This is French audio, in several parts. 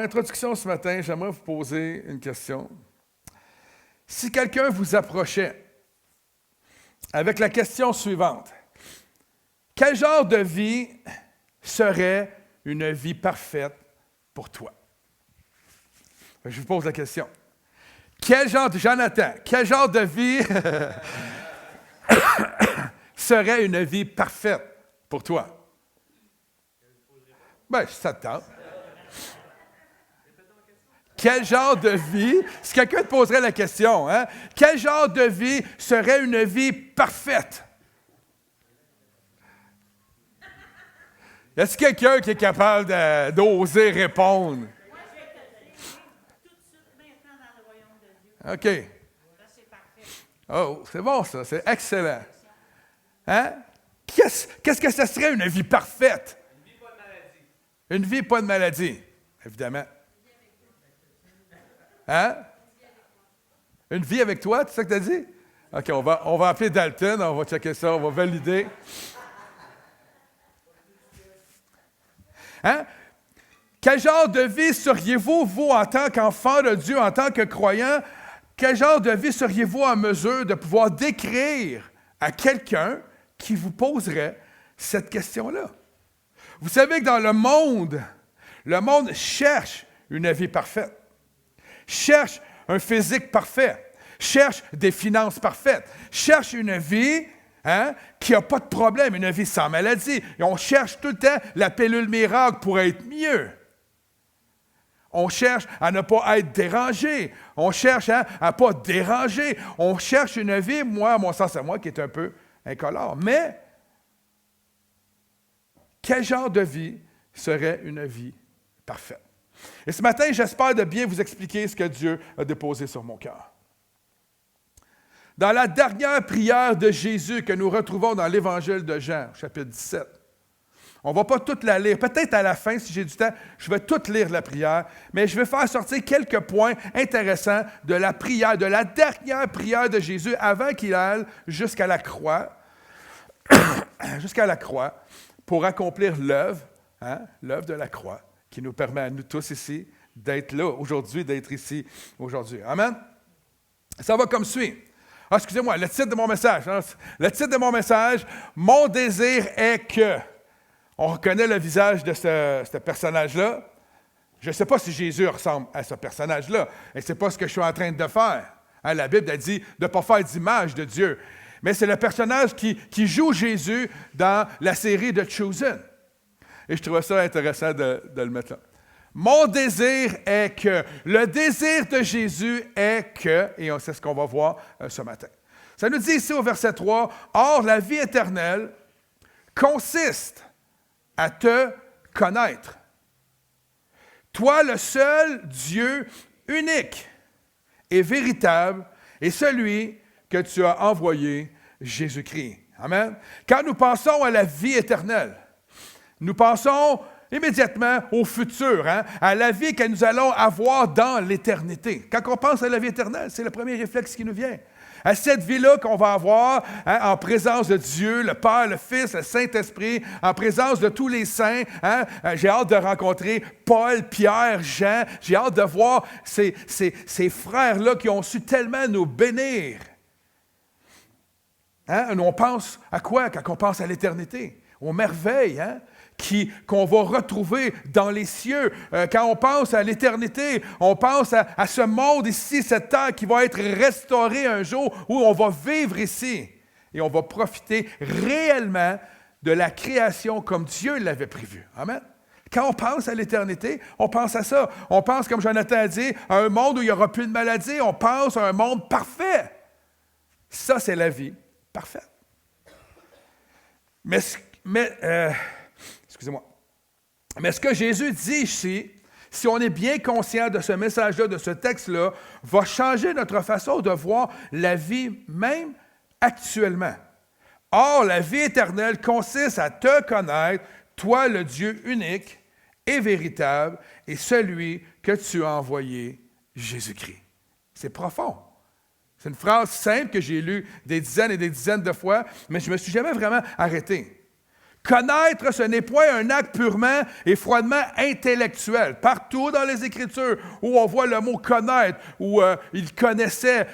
introduction ce matin, j'aimerais vous poser une question. Si quelqu'un vous approchait avec la question suivante, quel genre de vie serait une vie parfaite pour toi? Je vous pose la question. Jonathan, quel genre de vie serait une vie parfaite pour toi? Ben, ça te tente. Quel genre de vie, si quelqu'un te poserait la question, hein, quel genre de vie serait une vie parfaite? Est-ce quelqu'un qui est capable d'oser répondre? OK. Oh, c'est bon ça, c'est excellent. Hein? Qu'est-ce que ça serait une vie parfaite? Une vie pas de maladie. Une vie pas de maladie, évidemment. Hein? Une vie avec toi, c'est ça que tu as dit? OK, on va appeler Dalton, on va checker ça, on va valider. Hein? Quel genre de vie seriez-vous, vous, en tant qu'enfant de Dieu, en tant que croyant, quel genre de vie seriez-vous en mesure de pouvoir décrire à quelqu'un qui vous poserait cette question-là? Vous savez que dans le monde cherche une vie parfaite, cherche un physique parfait, cherche des finances parfaites, cherche une vie qui n'a pas de problème, une vie sans maladie. Et on cherche tout le temps la pilule miracle pour être mieux. On cherche à ne pas être dérangé. On cherche à ne pas déranger. On cherche une vie, moi, à mon sens à moi, qui est un peu incolore. Mais, quel genre de vie serait une vie parfaite? Et ce matin, j'espère de bien vous expliquer ce que Dieu a déposé sur mon cœur. Dans la dernière prière de Jésus que nous retrouvons dans l'Évangile de Jean, chapitre 17, on ne va pas toute la lire. Peut-être à la fin, si j'ai du temps, je vais toute lire la prière, mais je vais faire sortir quelques points intéressants de la prière, de la dernière prière de Jésus avant qu'il aille jusqu'à la croix, pour accomplir l'œuvre, l'œuvre de la croix, qui nous permet à nous tous ici d'être là aujourd'hui, d'être ici aujourd'hui. Amen? Ça va comme suit. Ah, excusez-moi, le titre de mon message. Le titre de mon message, « Mon désir est que ». On reconnaît le visage de ce personnage-là. Je ne sais pas si Jésus ressemble à ce personnage-là. Et ce n'est pas ce que je suis en train de faire. La Bible a dit de ne pas faire d'image de Dieu. Mais c'est le personnage qui joue Jésus dans la série de Chosen. Et je trouvais ça intéressant de le mettre là. Mon désir est que. Le désir de Jésus est que, et c'est ce qu'on va voir ce matin. Ça nous dit ici au verset 3, « Or, la vie éternelle consiste à te connaître. Toi, le seul Dieu unique et véritable, et celui que tu as envoyé, Jésus-Christ. » Amen. Quand nous pensons à la vie éternelle, nous pensons immédiatement au futur, à la vie que nous allons avoir dans l'éternité. Quand on pense à la vie éternelle, c'est le premier réflexe qui nous vient. À cette vie-là qu'on va avoir en présence de Dieu, le Père, le Fils, le Saint-Esprit, en présence de tous les saints. J'ai hâte de rencontrer Paul, Pierre, Jean. J'ai hâte de voir ces frères-là qui ont su tellement nous bénir. On pense à quoi quand on pense à l'éternité? Aux merveilles, qu'on va retrouver dans les cieux. Quand on pense à l'éternité, on pense à ce monde ici, cette terre qui va être restaurée un jour où on va vivre ici et on va profiter réellement de la création comme Dieu l'avait prévu. Amen. Quand on pense à l'éternité, on pense à ça. On pense, comme Jonathan a dit, à un monde où il n'y aura plus de maladie. On pense à un monde parfait. Ça, c'est la vie parfaite. Excusez-moi. Mais ce que Jésus dit ici, si on est bien conscient de ce message-là, de ce texte-là, va changer notre façon de voir la vie même actuellement. Or, la vie éternelle consiste à te connaître, toi le Dieu unique et véritable, et celui que tu as envoyé, Jésus-Christ. C'est profond. C'est une phrase simple que j'ai lue des dizaines et des dizaines de fois, mais je ne me suis jamais vraiment arrêté. Connaître, ce n'est point un acte purement et froidement intellectuel. Partout dans les Écritures où on voit le mot connaître, où il connaissait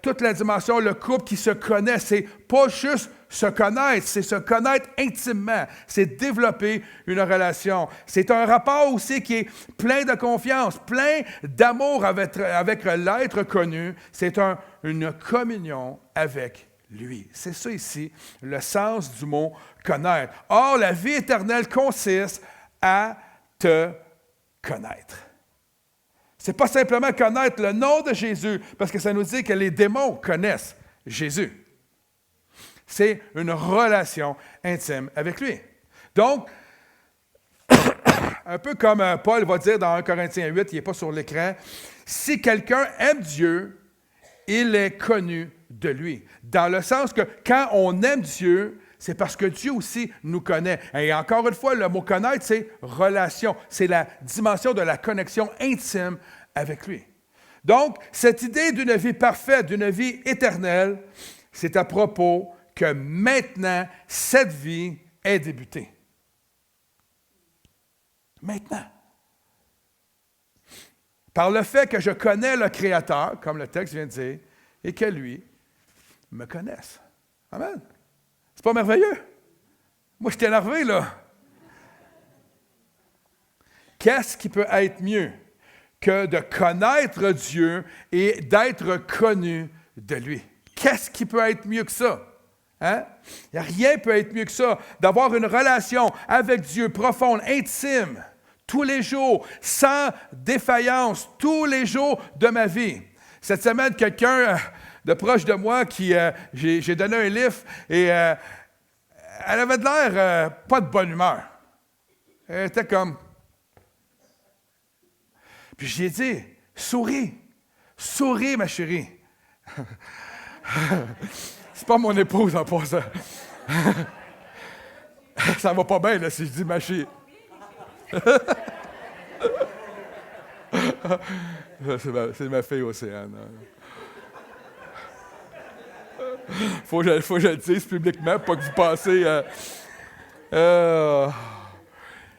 toute la dimension, le couple qui se connaît, c'est pas juste se connaître, c'est se connaître intimement, c'est développer une relation. C'est un rapport aussi qui est plein de confiance, plein d'amour avec l'être connu. C'est une communion avec lui. C'est ça ici, le sens du mot connaître. Or, la vie éternelle consiste à te connaître. Ce n'est pas simplement connaître le nom de Jésus, parce que ça nous dit que les démons connaissent Jésus. C'est une relation intime avec lui. Donc, un peu comme Paul va dire dans 1 Corinthiens 8, il n'est pas sur l'écran, si quelqu'un aime Dieu, il est connu de lui. Dans le sens que quand on aime Dieu, c'est parce que Dieu aussi nous connaît. Et encore une fois, le mot connaître, c'est relation. C'est la dimension de la connexion intime avec lui. Donc, cette idée d'une vie parfaite, d'une vie éternelle, c'est à propos que maintenant, cette vie est débutée. Maintenant. Par le fait que je connais le Créateur, comme le texte vient de dire, et que lui me connaisse. Amen. C'est pas merveilleux? Moi, je suis énervé, là. Qu'est-ce qui peut être mieux que de connaître Dieu et d'être connu de lui? Qu'est-ce qui peut être mieux que ça? Hein? Il n'y a rien qui peut être mieux que ça, d'avoir une relation avec Dieu profonde, intime, tous les jours, sans défaillance, tous les jours de ma vie. Cette semaine, quelqu'un de proche de moi qui, j'ai donné un livre et elle avait de l'air pas de bonne humeur. Elle était comme... Puis j'ai dit, souris, ma chérie. C'est pas mon épouse en passant. Ça va pas bien, là, si je dis ma chérie. C'est ma fille Océane. Faut que je le dise publiquement, pas que vous pensez...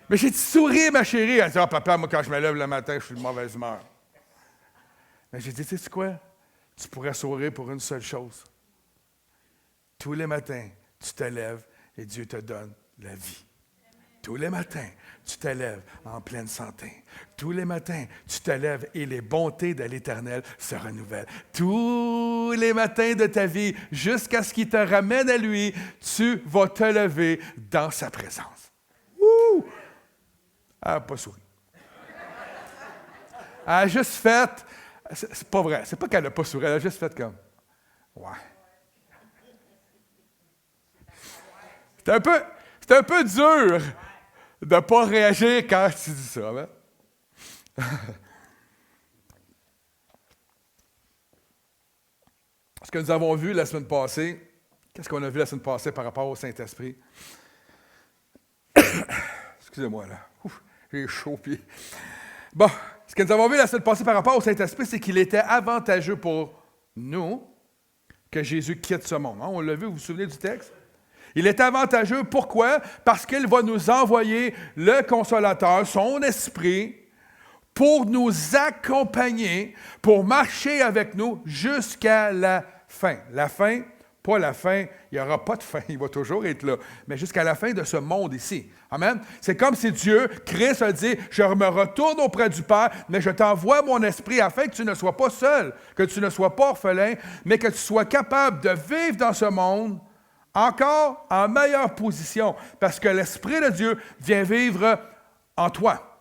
Mais j'ai dit, souris, ma chérie. Elle dit, ah, papa, moi, quand je me lève le matin, je suis de mauvaise humeur. Mais j'ai dit, tu sais quoi? Tu pourrais sourire pour une seule chose. Tous les matins, tu te lèves et Dieu te donne la vie. Tous les matins, tu te lèves en pleine santé. Tous les matins, tu te lèves et les bontés de l'Éternel se renouvellent. Tous les matins de ta vie, jusqu'à ce qu'il te ramène à lui, tu vas te lever dans sa présence. Ouh! Elle n'a pas souri. Elle a juste fait... C'est pas vrai. C'est pas qu'elle n'a pas souri. Elle a juste fait comme... Ouais. C'est un peu dur de ne pas réagir quand tu dis ça. Hein? Ce que nous avons vu la semaine passée, qu'est-ce qu'on a vu la semaine passée par rapport au Saint-Esprit? Excusez-moi, là. Ouf, j'ai chaud. Puis... Bon, ce que nous avons vu la semaine passée par rapport au Saint-Esprit, c'est qu'il était avantageux pour nous que Jésus quitte ce monde. Hein? On l'a vu, vous vous souvenez du texte? Il est avantageux, pourquoi? Parce qu'il va nous envoyer le Consolateur, son Esprit, pour nous accompagner, pour marcher avec nous jusqu'à la fin. La fin, pas la fin, il n'y aura pas de fin, il va toujours être là, mais jusqu'à la fin de ce monde ici. Amen? C'est comme si Dieu, Christ a dit, je me retourne auprès du Père, mais je t'envoie mon esprit afin que tu ne sois pas seul, que tu ne sois pas orphelin, mais que tu sois capable de vivre dans ce monde encore en meilleure position, parce que l'Esprit de Dieu vient vivre en toi.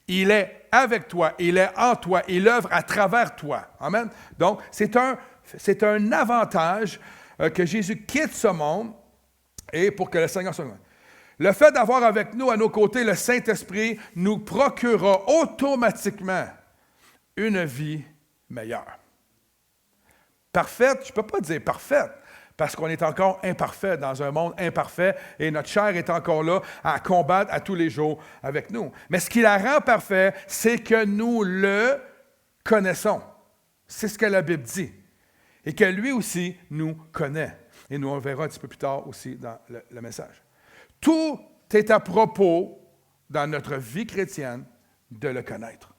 Il est avec toi, il est en toi, il œuvre à travers toi. Amen? Donc, c'est un avantage que Jésus quitte ce monde et pour que le Seigneur soit... Le fait d'avoir avec nous, à nos côtés, le Saint-Esprit nous procurera automatiquement une vie meilleure. Parfaite, je ne peux pas dire parfaite, parce qu'on est encore imparfait dans un monde imparfait et notre chair est encore là à combattre à tous les jours avec nous. Mais ce qui la rend parfait, c'est que nous le connaissons. C'est ce que la Bible dit. Et que lui aussi nous connaît. Et nous, on le verra un petit peu plus tard aussi dans le message. Tout est à propos, dans notre vie chrétienne, de le connaître.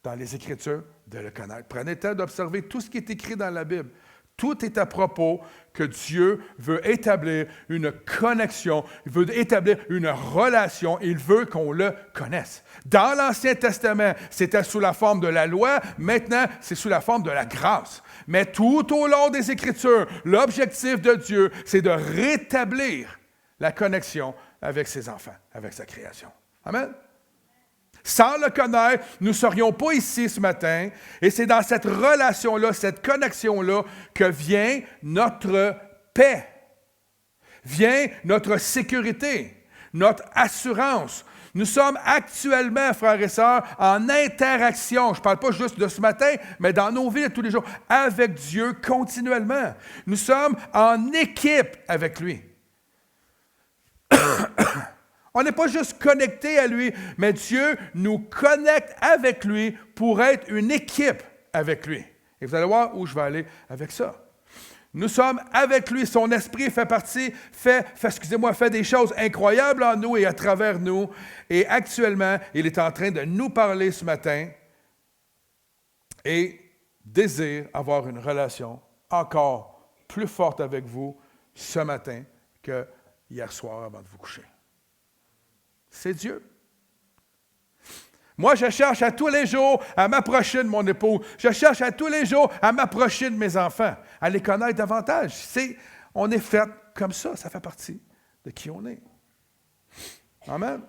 Dans les Écritures, de le connaître. Prenez le temps d'observer tout ce qui est écrit dans la Bible. Tout est à propos que Dieu veut établir une connexion, il veut établir une relation, il veut qu'on le connaisse. Dans l'Ancien Testament, c'était sous la forme de la loi, maintenant, c'est sous la forme de la grâce. Mais tout au long des Écritures, l'objectif de Dieu, c'est de rétablir la connexion avec ses enfants, avec sa création. Amen? Sans le connaître, nous ne serions pas ici ce matin. Et c'est dans cette relation-là, cette connexion-là, que vient notre paix, vient notre sécurité, notre assurance. Nous sommes actuellement, frères et sœurs, en interaction. Je ne parle pas juste de ce matin, mais dans nos vies de tous les jours, avec Dieu continuellement. Nous sommes en équipe avec lui. On n'est pas juste connecté à lui, mais Dieu nous connecte avec lui pour être une équipe avec lui. Et vous allez voir où je vais aller avec ça. Nous sommes avec lui, son esprit fait des choses incroyables en nous et à travers nous. Et actuellement, il est en train de nous parler ce matin et désire avoir une relation encore plus forte avec vous ce matin que hier soir avant de vous coucher. C'est Dieu. Moi, je cherche à tous les jours à m'approcher de mon époux. Je cherche à tous les jours à m'approcher de mes enfants, à les connaître davantage. On est fait comme ça fait partie de qui on est. Amen.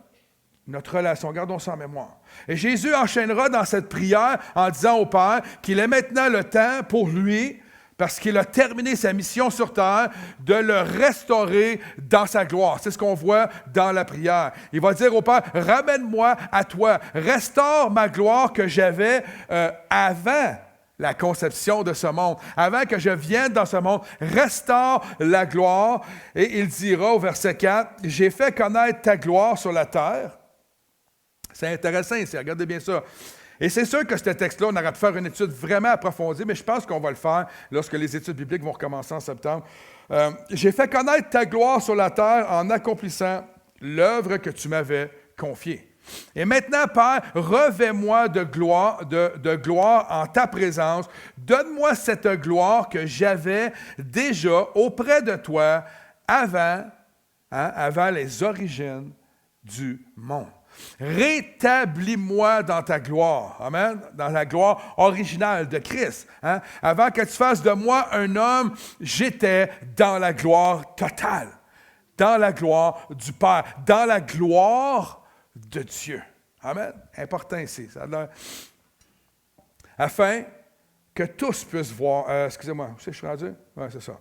Notre relation, gardons ça en mémoire. Et Jésus enchaînera dans cette prière en disant au Père qu'il est maintenant le temps pour lui, parce qu'il a terminé sa mission sur terre, de le restaurer dans sa gloire. C'est ce qu'on voit dans la prière. Il va dire au Père, ramène-moi à toi, restaure ma gloire que j'avais avant la conception de ce monde, avant que je vienne dans ce monde, restaure la gloire. Et il dira au verset 4, j'ai fait connaître ta gloire sur la terre. C'est intéressant ici, regardez bien ça. Et c'est sûr que ce texte-là, on aurait pu faire une étude vraiment approfondie, mais je pense qu'on va le faire lorsque les études bibliques vont recommencer en septembre. J'ai fait connaître ta gloire sur la terre en accomplissant l'œuvre que tu m'avais confiée. Et maintenant, Père, revêt-moi de gloire en ta présence. Donne-moi cette gloire que j'avais déjà auprès de toi avant les origines du monde. Rétablis-moi dans ta gloire, amen, dans la gloire originale de Christ. Hein? Avant que tu fasses de moi un homme, j'étais dans la gloire totale, dans la gloire du Père, dans la gloire de Dieu. Amen. Important ici. Ça a l'air. Afin que tous puissent voir, excusez-moi, où c'est que je suis rendu? Oui, c'est ça.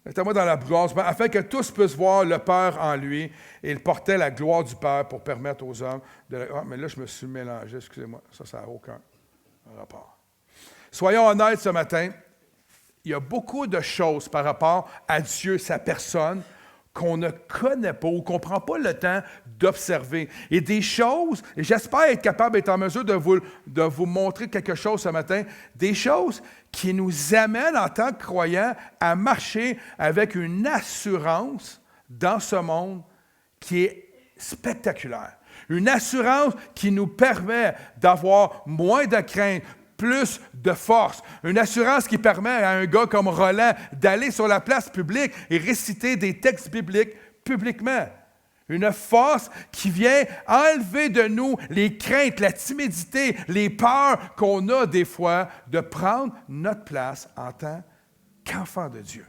Mettez-moi dans la gloire, afin que tous puissent voir le Père en lui. Et il portait la gloire du Père pour permettre aux hommes de... Ah, mais là, je me suis mélangé, excusez-moi. Ça n'a aucun rapport. Soyons honnêtes ce matin. Il y a beaucoup de choses par rapport à Dieu, sa personne, qu'on ne connaît pas ou qu'on ne prend pas le temps d'observer. Et des choses, et j'espère être capable d'être en mesure de vous montrer quelque chose ce matin, des choses qui nous amènent en tant que croyants à marcher avec une assurance dans ce monde qui est spectaculaire. Une assurance qui nous permet d'avoir moins de crainte, plus de force. Une assurance qui permet à un gars comme Roland d'aller sur la place publique et réciter des textes bibliques publiquement. Une force qui vient enlever de nous les craintes, la timidité, les peurs qu'on a des fois de prendre notre place en tant qu'enfant de Dieu.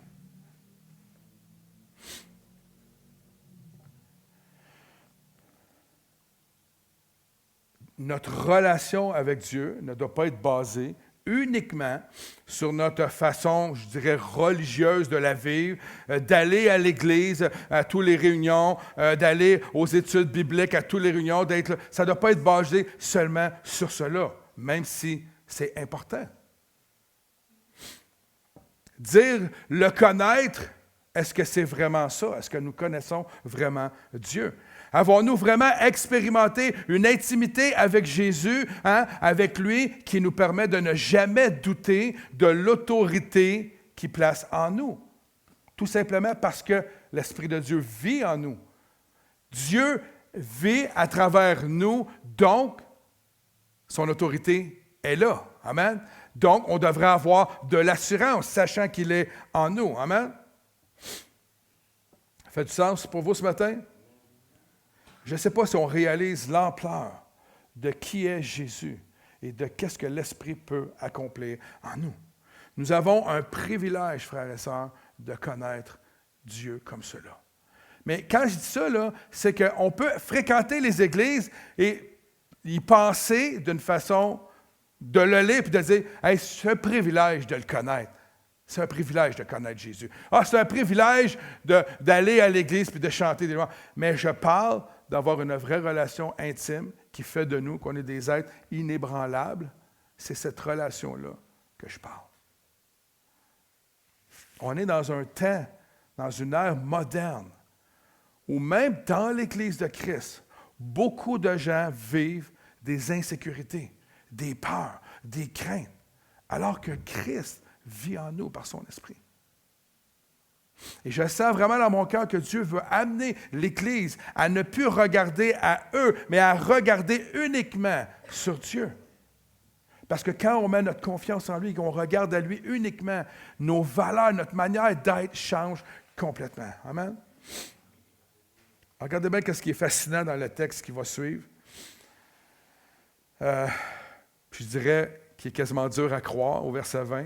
Notre relation avec Dieu ne doit pas être basée uniquement sur notre façon, je dirais, religieuse de la vivre, d'aller à l'église à toutes les réunions, d'aller aux études bibliques à toutes les réunions, ça ne doit pas être basé seulement sur cela, même si c'est important. Dire le connaître, est-ce que c'est vraiment ça? Est-ce que nous connaissons vraiment Dieu? Avons-nous vraiment expérimenté une intimité avec Jésus, avec lui, qui nous permet de ne jamais douter de l'autorité qu'il place en nous? Tout simplement parce que l'Esprit de Dieu vit en nous. Dieu vit à travers nous, donc son autorité est là. Amen. Donc, on devrait avoir de l'assurance, sachant qu'il est en nous. Amen. Ça fait du sens pour vous ce matin? Je ne sais pas si on réalise l'ampleur de qui est Jésus et de qu'est-ce que l'Esprit peut accomplir en nous. Nous avons un privilège, frères et sœurs, de connaître Dieu comme cela. Mais quand je dis ça, là, c'est qu'on peut fréquenter les églises et y penser d'une façon de le lire et de dire hey, c'est un privilège de le connaître. C'est un privilège de connaître Jésus. Ah, c'est un privilège d'aller à l'église et de chanter des louanges. Mais je parle d'avoir une vraie relation intime qui fait de nous qu'on est des êtres inébranlables. C'est cette relation-là que je parle. On est dans un temps, dans une ère moderne, où même dans l'Église de Christ, beaucoup de gens vivent des insécurités, des peurs, des craintes, alors que Christ vit en nous par son Esprit. Et je sens vraiment dans mon cœur que Dieu veut amener l'Église à ne plus regarder à eux, mais à regarder uniquement sur Dieu. Parce que quand on met notre confiance en lui, qu'on regarde à lui uniquement, nos valeurs, notre manière d'être change complètement. Amen? Regardez bien ce qui est fascinant dans le texte qui va suivre. Je dirais qu'il est quasiment dur à croire au verset 20.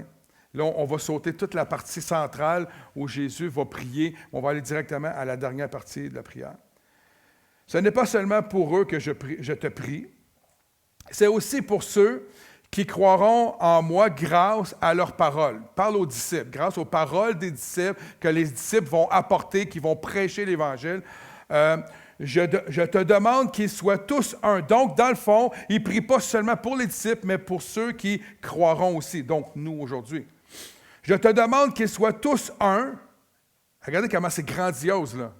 Là, on va sauter toute la partie centrale où Jésus va prier. On va aller directement à la dernière partie de la prière. Ce n'est pas seulement pour eux que je te prie, c'est aussi pour ceux qui croiront en moi grâce à leurs paroles. Parle aux disciples, grâce aux paroles des disciples que les disciples vont apporter, qui vont prêcher l'Évangile. Je te demande qu'ils soient tous un. Donc, dans le fond, il ne prie pas seulement pour les disciples, mais pour ceux qui croiront aussi, donc nous aujourd'hui. Je te demande qu'ils soient tous un. Regardez comment c'est grandiose, là.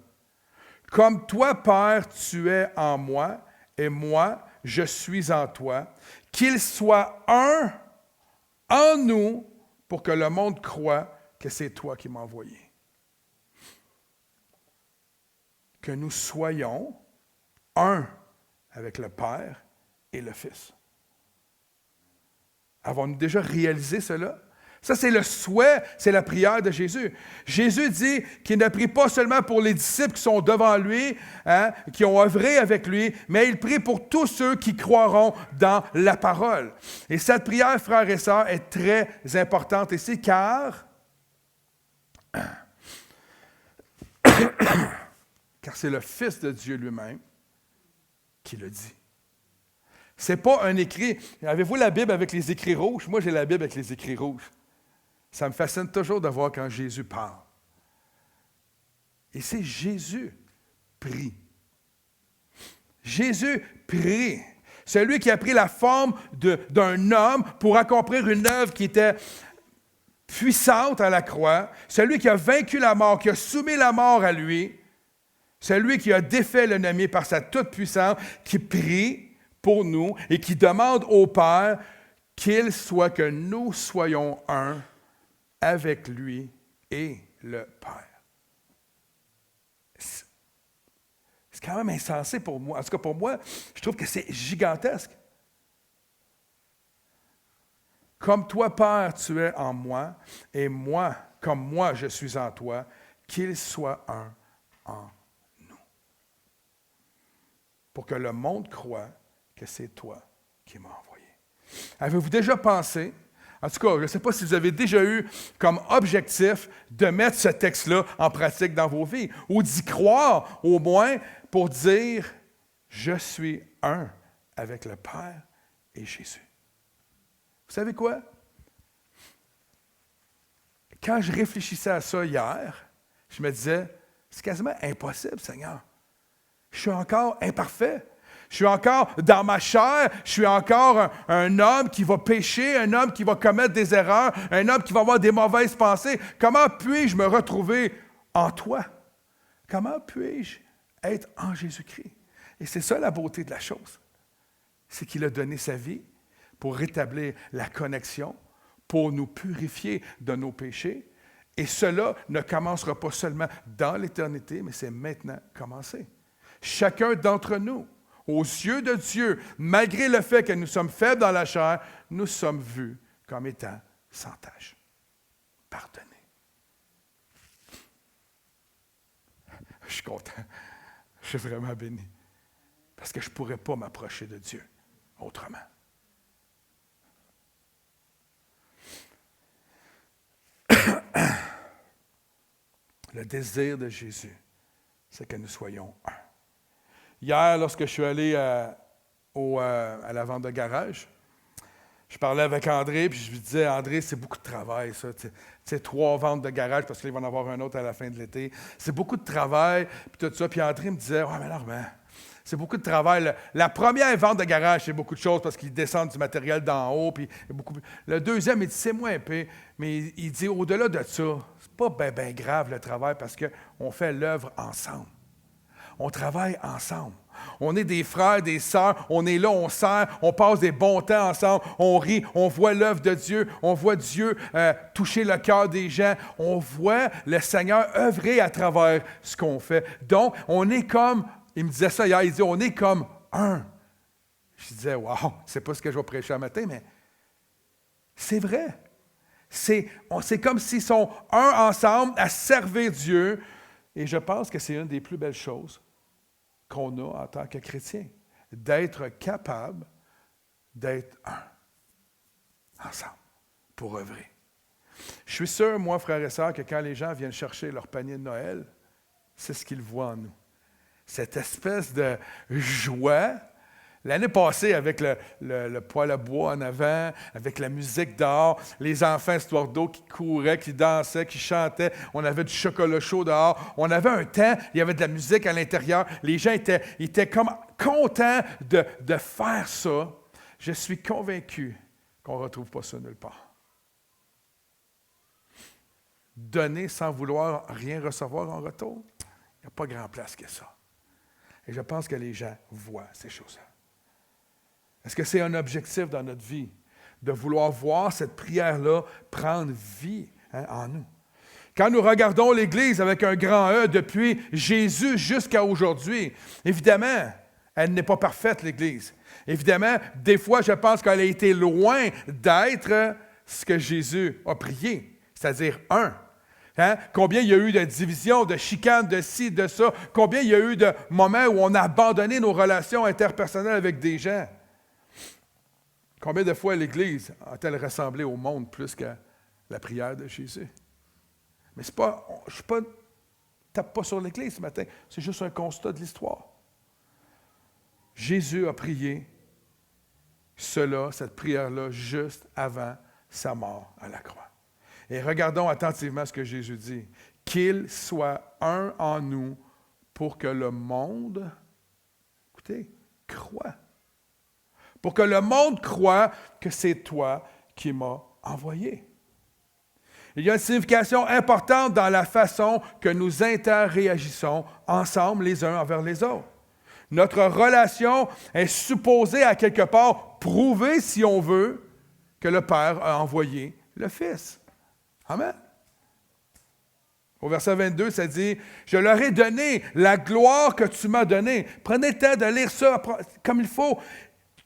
Comme toi, Père, tu es en moi, et moi, je suis en toi. Qu'ils soient un en nous pour que le monde croie que c'est toi qui m'as envoyé. Que nous soyons un avec le Père et le Fils. Avons-nous déjà réalisé cela? Ça, c'est le souhait, c'est la prière de Jésus. Jésus dit qu'il ne prie pas seulement pour les disciples qui sont devant lui, hein, qui ont œuvré avec lui, mais il prie pour tous ceux qui croiront dans la parole. Et cette prière, frères et sœurs, est très importante ici, car c'est le Fils de Dieu lui-même qui le dit. Ce n'est pas un écrit. Avez-vous la Bible avec les écrits rouges? Moi, j'ai la Bible avec les écrits rouges. Ça me fascine toujours de voir quand Jésus parle. Et c'est Jésus prie. Jésus prie. Celui qui a pris la forme d'un homme pour accomplir une œuvre qui était puissante à la croix. Celui qui a vaincu la mort, qui a soumis la mort à lui. Celui qui a défait l'ennemi par sa toute-puissance, qui prie pour nous et qui demande au Père qu'il soit que nous soyons un avec lui et le Père. C'est quand même insensé pour moi. En tout cas, pour moi, je trouve que c'est gigantesque. Comme toi, Père, tu es en moi, et moi, comme moi, je suis en toi, qu'il soit un en nous. Pour que le monde croie que c'est toi qui m'as envoyé. Avez-vous déjà pensé, en tout cas, je ne sais pas si vous avez déjà eu comme objectif de mettre ce texte-là en pratique dans vos vies, ou d'y croire au moins pour dire « Je suis un avec le Père et Jésus ». Vous savez quoi? Quand je réfléchissais à ça hier, je me disais « C'est quasiment impossible, Seigneur. Je suis encore imparfait. Je suis encore dans ma chair, je suis encore un homme qui va pécher, un homme qui va commettre des erreurs, un homme qui va avoir des mauvaises pensées. Comment puis-je me retrouver en toi? Comment puis-je être en Jésus-Christ? Et c'est ça la beauté de la chose. C'est qu'il a donné sa vie pour rétablir la connexion, pour nous purifier de nos péchés. Et cela ne commencera pas seulement dans l'éternité, mais c'est maintenant commencé. chacun d'entre nous, aux yeux de Dieu, malgré le fait que nous sommes faibles dans la chair, nous sommes vus comme étant sans tache. Pardonnés. Je suis content. Je suis vraiment béni. Parce que je ne pourrais pas m'approcher de Dieu autrement. Le désir de Jésus, c'est que nous soyons un. Hier, lorsque je suis allé à la vente de garage, je parlais avec André, puis je lui disais, André, c'est beaucoup de travail, ça. Tu sais, 3 ventes de garage, parce qu'il va en avoir un autre à la fin de l'été. C'est beaucoup de travail, puis tout ça. Puis André me disait, mais Normand, c'est beaucoup de travail. La première vente de garage, c'est beaucoup de choses, parce qu'ils descendent du matériel d'en haut. Puis beaucoup. Le deuxième, il dit, c'est moins épais. Mais il dit, au-delà de ça, c'est pas bien grave le travail, parce qu'on fait l'œuvre ensemble. On travaille ensemble. On est des frères, des sœurs, on est là, on sert, on passe des bons temps ensemble, on rit, on voit l'œuvre de Dieu, on voit Dieu toucher le cœur des gens, on voit le Seigneur œuvrer à travers ce qu'on fait. Donc, on est comme, il me disait ça hier, il dit, on est comme un. Je disais, wow, c'est pas ce que je vais prêcher un matin, mais c'est vrai. C'est comme s'ils sont un ensemble à servir Dieu, et je pense que c'est une des plus belles choses qu'on a en tant que chrétien, d'être capable d'être un, ensemble, pour œuvrer. Je suis sûr, moi, frères et sœurs, que quand les gens viennent chercher leur panier de Noël, c'est ce qu'ils voient en nous. Cette espèce de joie. L'année passée, avec le poêle à bois en avant, avec la musique dehors, les enfants, histoire d'eau, qui couraient, qui dansaient, qui chantaient, on avait du chocolat chaud dehors, on avait un temps, il y avait de la musique à l'intérieur, les gens étaient comme contents de faire ça. Je suis convaincu qu'on ne retrouve pas ça nulle part. Donner sans vouloir rien recevoir en retour, il n'y a pas grand place que ça. Et je pense que les gens voient ces choses-là. Est-ce que c'est un objectif dans notre vie de vouloir voir cette prière-là prendre vie en nous? Quand nous regardons l'Église avec un grand E depuis Jésus jusqu'à aujourd'hui, évidemment, elle n'est pas parfaite, l'Église. Évidemment, des fois, je pense qu'elle a été loin d'être ce que Jésus a prié, c'est-à-dire un. Combien il y a eu de divisions, de chicanes, de ci, de ça? Combien il y a eu de moments où on a abandonné nos relations interpersonnelles avec des gens? Combien de fois l'Église a-t-elle ressemblé au monde plus qu'à la prière de Jésus? Mais c'est pas, je ne tape pas sur l'Église ce matin, c'est juste un constat de l'histoire. Jésus a prié cette prière-là, juste avant sa mort à la croix. Et regardons attentivement ce que Jésus dit. Qu'il soit un en nous pour que le monde, écoutez, croie. Pour que le monde croie que c'est toi qui m'as envoyé. Il y a une signification importante dans la façon que nous interréagissons ensemble les uns envers les autres. Notre relation est supposée à quelque part prouver, si on veut, que le Père a envoyé le Fils. Amen. Au verset 22, ça dit « Je leur ai donné la gloire que tu m'as donnée. » Prenez le temps de lire ça comme il faut.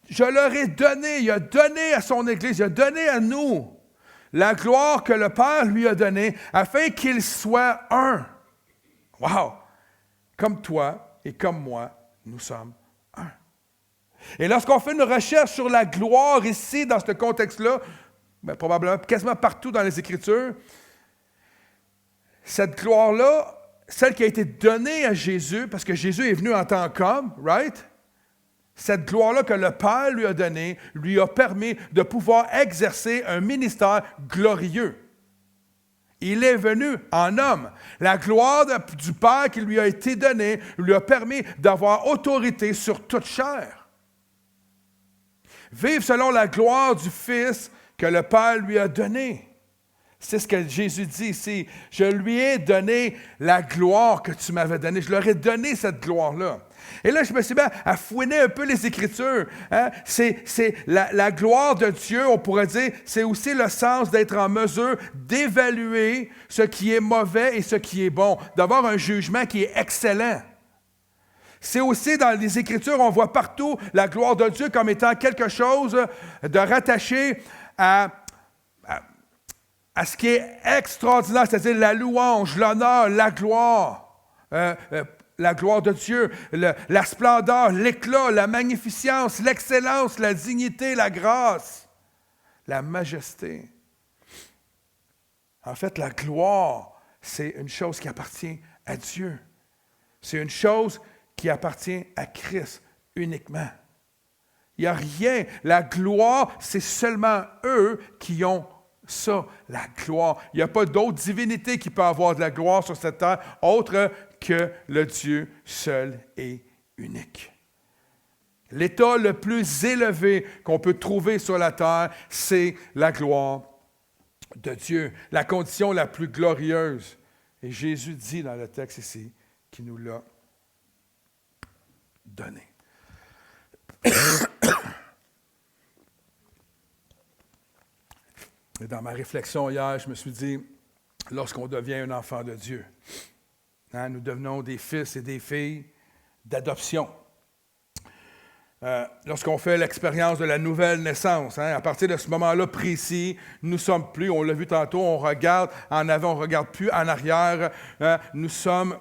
Je leur ai donné, il a donné à son Église, il a donné à nous la gloire que le Père lui a donnée afin qu'il soit un. Wow! Comme toi et comme moi, nous sommes un. Et lorsqu'on fait une recherche sur la gloire ici, dans ce contexte-là, probablement quasiment partout dans les Écritures, cette gloire-là, celle qui a été donnée à Jésus, parce que Jésus est venu en tant qu'homme, right? Cette gloire-là que le Père lui a donnée, lui a permis de pouvoir exercer un ministère glorieux. Il est venu en homme. La gloire du Père qui lui a été donnée lui a permis d'avoir autorité sur toute chair. Vivre selon la gloire du Fils que le Père lui a donnée. C'est ce que Jésus dit ici. Je lui ai donné la gloire que tu m'avais donnée. Je leur ai donné cette gloire-là. Et là, je me suis mis à fouiner un peu les Écritures. C'est la gloire de Dieu, on pourrait dire, c'est aussi le sens d'être en mesure d'évaluer ce qui est mauvais et ce qui est bon, d'avoir un jugement qui est excellent. C'est aussi dans les Écritures, on voit partout la gloire de Dieu comme étant quelque chose de rattaché à ce qui est extraordinaire, c'est-à-dire la louange, l'honneur, la gloire de Dieu, la splendeur, l'éclat, la magnificence, l'excellence, la dignité, la grâce, la majesté. En fait, la gloire, c'est une chose qui appartient à Dieu. C'est une chose qui appartient à Christ uniquement. Il n'y a rien. La gloire, c'est seulement eux qui ont ça, la gloire. Il n'y a pas d'autre divinité qui peut avoir de la gloire sur cette terre autre que le Dieu seul et unique. L'état le plus élevé qu'on peut trouver sur la terre, c'est la gloire de Dieu, la condition la plus glorieuse. Et Jésus dit dans le texte ici qu'il nous l'a donné. Et dans ma réflexion hier, je me suis dit, lorsqu'on devient un enfant de Dieu, nous devenons des fils et des filles d'adoption. Lorsqu'on fait l'expérience de la nouvelle naissance, à partir de ce moment-là précis, nous ne sommes plus, on l'a vu tantôt, on regarde en avant, on ne regarde plus en arrière, nous sommes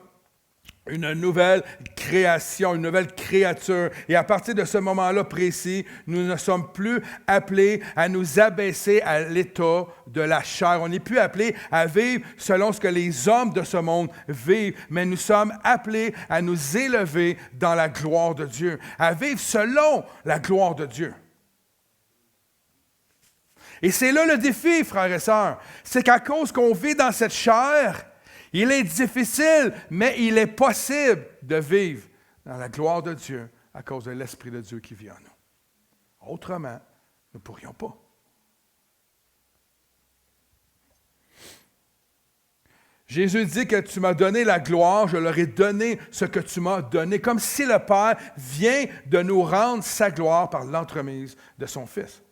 une nouvelle création, une nouvelle créature. Et à partir de ce moment-là précis, nous ne sommes plus appelés à nous abaisser à l'état de la chair. On n'est plus appelés à vivre selon ce que les hommes de ce monde vivent, mais nous sommes appelés à nous élever dans la gloire de Dieu, à vivre selon la gloire de Dieu. Et c'est là le défi, frères et sœurs. C'est qu'à cause qu'on vit dans cette chair, il est difficile, mais il est possible de vivre dans la gloire de Dieu à cause de l'Esprit de Dieu qui vit en nous. Autrement, nous ne pourrions pas. Jésus dit que tu m'as donné la gloire, je leur ai donné ce que tu m'as donné, comme si le Père vient de nous rendre sa gloire par l'entremise de son Fils,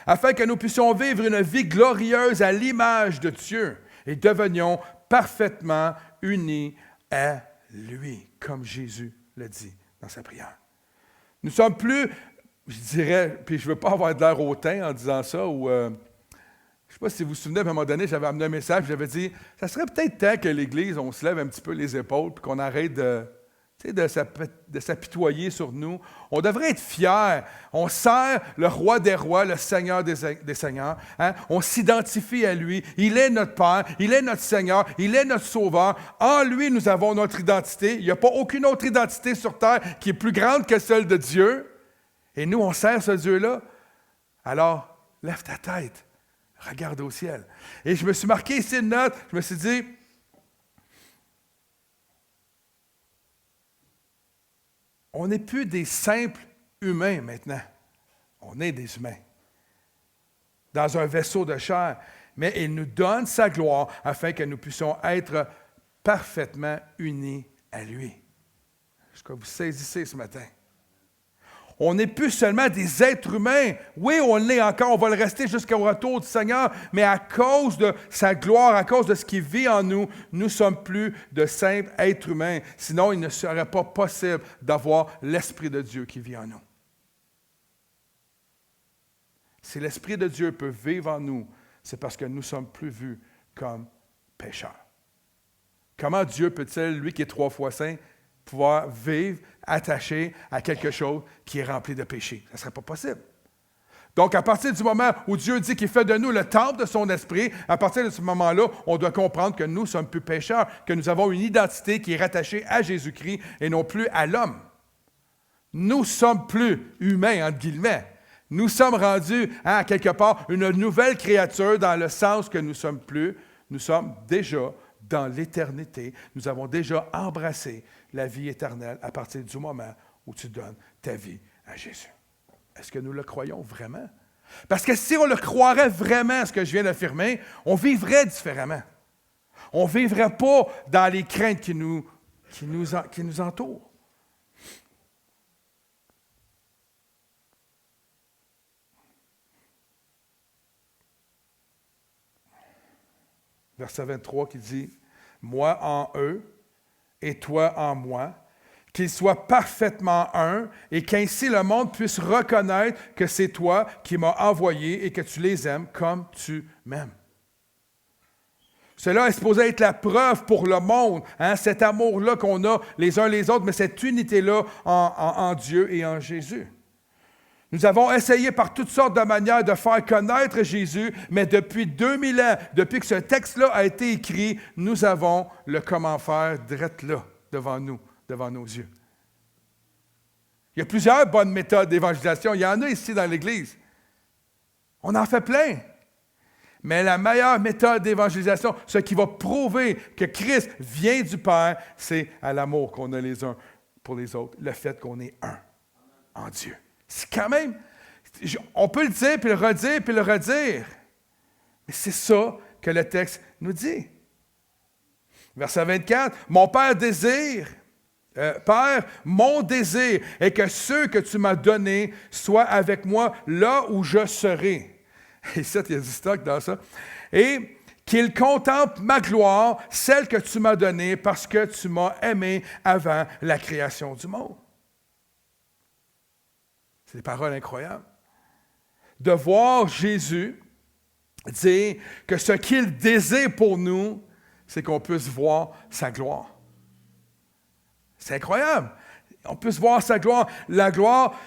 afin que nous puissions vivre une vie glorieuse à l'image de Dieu et devenions parfaitement unis à lui, comme Jésus l'a dit dans sa prière. Nous ne sommes plus, je dirais, puis je ne veux pas avoir de l'air hautain en disant ça, ou je ne sais pas si vous vous souvenez, à un moment donné, j'avais amené un message, j'avais dit, ça serait peut-être temps que l'Église, on se lève un petit peu les épaules, puis qu'on arrête de s'apitoyer sur nous. On devrait être fiers. On sert le roi des rois, le Seigneur des seigneurs. On s'identifie à lui. Il est notre Père, il est notre Seigneur, il est notre Sauveur. En lui, nous avons notre identité. Il n'y a pas aucune autre identité sur terre qui est plus grande que celle de Dieu. Et nous, on sert ce Dieu-là. Alors, lève ta tête. Regarde au ciel. Et je me suis marqué ici une note. Je me suis dit, on n'est plus des simples humains maintenant. On est des humains. Dans un vaisseau de chair. Mais il nous donne sa gloire afin que nous puissions être parfaitement unis à lui. Est-ce que vous saisissez ce matin? On n'est plus seulement des êtres humains. Oui, on l'est encore, on va le rester jusqu'au retour du Seigneur, mais à cause de sa gloire, à cause de ce qui vit en nous, nous ne sommes plus de simples êtres humains. Sinon, il ne serait pas possible d'avoir l'Esprit de Dieu qui vit en nous. Si l'Esprit de Dieu peut vivre en nous, c'est parce que nous ne sommes plus vus comme pécheurs. Comment Dieu peut-il, lui qui est 3 fois saint, pouvoir vivre attaché à quelque chose qui est rempli de péché? Ça ne serait pas possible. Donc, à partir du moment où Dieu dit qu'il fait de nous le temple de son esprit, à partir de ce moment-là, on doit comprendre que nous ne sommes plus pécheurs, que nous avons une identité qui est rattachée à Jésus-Christ et non plus à l'homme. Nous ne sommes plus humains, entre guillemets. Nous sommes rendus, à quelque part, une nouvelle créature dans le sens que nous sommes déjà dans l'éternité. Nous avons déjà embrassé la vie éternelle à partir du moment où tu donnes ta vie à Jésus. Est-ce que nous le croyons vraiment? Parce que si on le croirait vraiment, ce que je viens d'affirmer, on vivrait différemment. On ne vivrait pas dans les craintes qui nous entourent. Verset 23 qui dit « Moi en eux et toi en moi, qu'ils soient parfaitement un, et qu'ainsi le monde puisse reconnaître que c'est toi qui m'as envoyé et que tu les aimes comme tu m'aimes. Cela est supposé être la preuve pour le monde, cet amour-là qu'on a les uns les autres, mais cette unité-là en Dieu et en Jésus. Nous avons essayé par toutes sortes de manières de faire connaître Jésus, mais depuis 2000 ans, depuis que ce texte-là a été écrit, nous avons le comment faire direct là, devant nous, devant nos yeux. Il y a plusieurs bonnes méthodes d'évangélisation. Il y en a ici dans l'Église. On en fait plein. Mais la meilleure méthode d'évangélisation, ce qui va prouver que Christ vient du Père, c'est à l'amour qu'on a les uns pour les autres, le fait qu'on est un en Dieu. C'est quand même, on peut le dire, puis le redire, puis le redire. Mais c'est ça que le texte nous dit. Verset 24, « Mon Père désire, Père, mon désir est que ceux que tu m'as donnés soient avec moi là où je serai. » Et ça, il y a du stock dans ça. « Et qu'ils contemplent ma gloire, celle que tu m'as donnée, parce que tu m'as aimé avant la création du monde. » C'est des paroles incroyables. De voir Jésus dire que ce qu'il désire pour nous, c'est qu'on puisse voir sa gloire. C'est incroyable. On puisse voir sa gloire, la gloire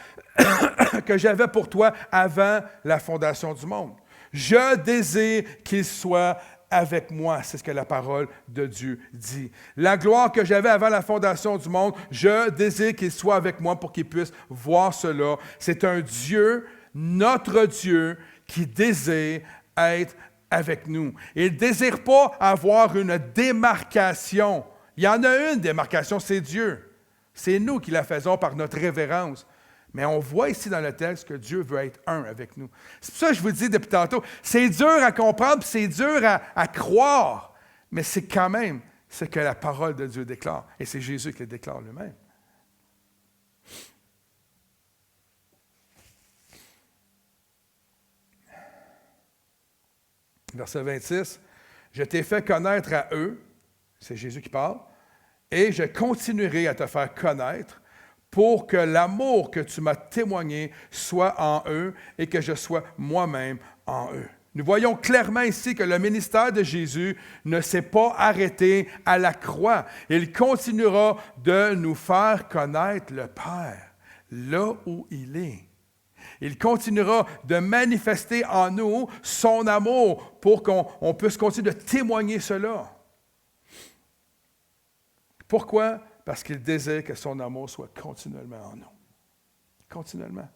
que j'avais pour toi avant la fondation du monde. Je désire qu'il soit avec moi, c'est ce que la parole de Dieu dit. La gloire que j'avais avant la fondation du monde, je désire qu'il soit avec moi pour qu'il puisse voir cela. C'est un Dieu, notre Dieu, qui désire être avec nous. Il ne désire pas avoir une démarcation. Il y en a une démarcation, c'est Dieu. C'est nous qui la faisons par notre révérence. Mais on voit ici dans le texte que Dieu veut être un avec nous. C'est pour ça que je vous dis depuis tantôt, c'est dur à comprendre, c'est dur à croire, mais c'est quand même ce que la parole de Dieu déclare. Et c'est Jésus qui le déclare lui-même. Verset 26, « Je t'ai fait connaître à eux, c'est Jésus qui parle, et je continuerai à te faire connaître pour que l'amour que tu m'as témoigné soit en eux et que je sois moi-même en eux. » Nous voyons clairement ici que le ministère de Jésus ne s'est pas arrêté à la croix. Il continuera de nous faire connaître le Père, là où il est. Il continuera de manifester en nous son amour pour qu'on puisse continuer de témoigner cela. Pourquoi? Parce qu'il désire que son amour soit continuellement en nous. Continuellement.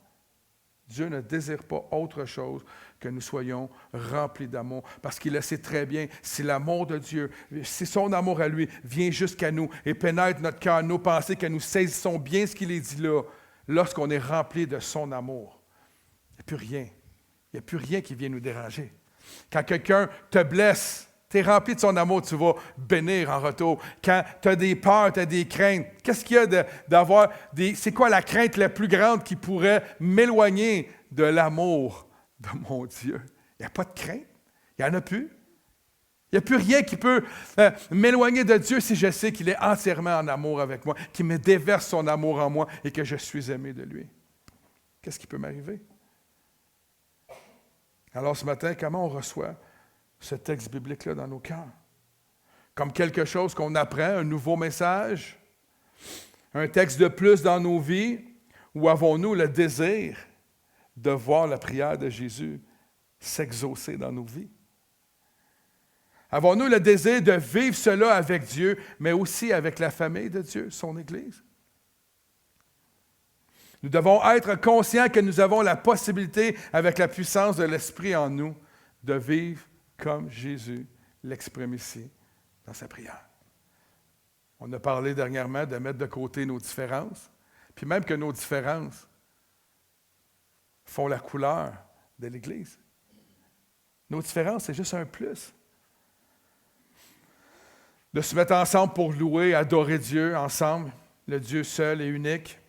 Dieu ne désire pas autre chose que nous soyons remplis d'amour. Parce qu'il le sait très bien, si l'amour de Dieu, si son amour à lui vient jusqu'à nous et pénètre notre cœur, nos pensées, que nous saisissons bien ce qu'il est dit là, lorsqu'on est rempli de son amour, il n'y a plus rien. Il n'y a plus rien qui vient nous déranger. Quand quelqu'un te blesse, tu es rempli de son amour, tu vas bénir en retour. Quand tu as des peurs, tu as des craintes, qu'est-ce qu'il y a d'avoir des... C'est quoi la crainte la plus grande qui pourrait m'éloigner de l'amour de mon Dieu? Il n'y a pas de crainte. Il n'y en a plus. Il n'y a plus rien qui peut m'éloigner de Dieu si je sais qu'il est entièrement en amour avec moi, qu'il me déverse son amour en moi et que je suis aimé de lui. Qu'est-ce qui peut m'arriver? Alors ce matin, comment on reçoit ce texte biblique-là dans nos cœurs? Comme quelque chose qu'on apprend, un nouveau message, un texte de plus dans nos vies, ou avons-nous le désir de voir la prière de Jésus s'exaucer dans nos vies? Avons-nous le désir de vivre cela avec Dieu, mais aussi avec la famille de Dieu, son Église? Nous devons être conscients que nous avons la possibilité, avec la puissance de l'Esprit en nous, de vivre comme Jésus l'exprime ici dans sa prière. On a parlé dernièrement de mettre de côté nos différences, puis même que nos différences font la couleur de l'Église. Nos différences, c'est juste un plus. De se mettre ensemble pour louer, adorer Dieu ensemble, le Dieu seul et unique,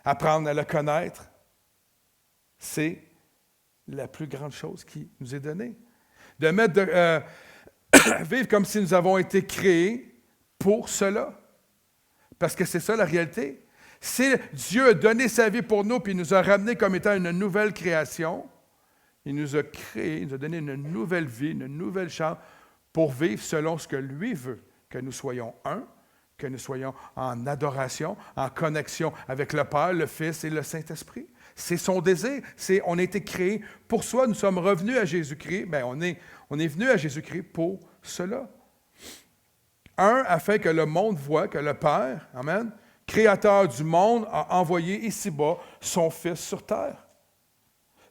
apprendre à le connaître, c'est la plus grande chose qui nous est donnée. De mettre vivre comme si nous avons été créés pour cela. Parce que c'est ça la réalité. Si Dieu a donné sa vie pour nous, puis il nous a ramenés comme étant une nouvelle création, il nous a créés, il nous a donné une nouvelle vie, une nouvelle chance pour vivre selon ce que lui veut, que nous soyons un, que nous soyons en adoration, en connexion avec le Père, le Fils et le Saint-Esprit. C'est son désir. On a été créés pour soi. Nous sommes revenus à Jésus-Christ. Bien, on est venu à Jésus-Christ pour cela. Un, afin que le monde voie que le Père, amen, Créateur du monde, a envoyé ici-bas son Fils sur terre.